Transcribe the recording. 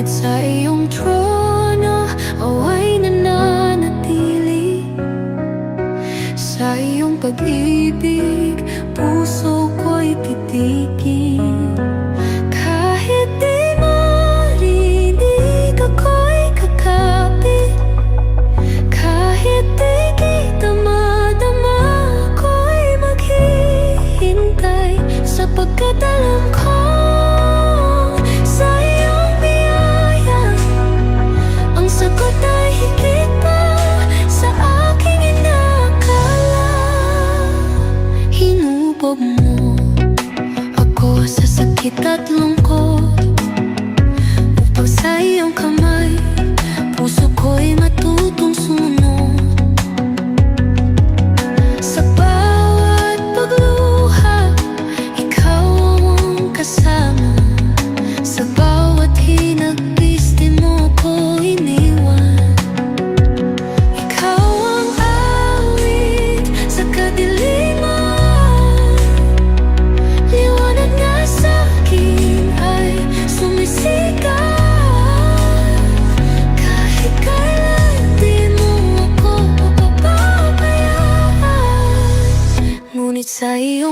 Ngunit sa iyong trono, away nananatili. Sa iyong pag-ibig, puso ko'y titigin. Kahit di marinig, ako'y kakapit. Kahit di kita madama, ako'y maghihintay. Sapagkat alam ko sa iyong biyaya, ang sagot ay higit pa sa aking inakala. Hinubog mo ako sa sakit at lungkot, upang sa iyong kamay puso ko'y matutong sunod. Sa bawat pagluha, ikaw ang kasama. Sa bawat hinagpis, di mo ko iniwan. Ikaw ang awit sa kadiliman. Liwanag na sa'kin ay sumisikat. Kahit kailan di mo ako mapapabayaan. Ngunit sa iyo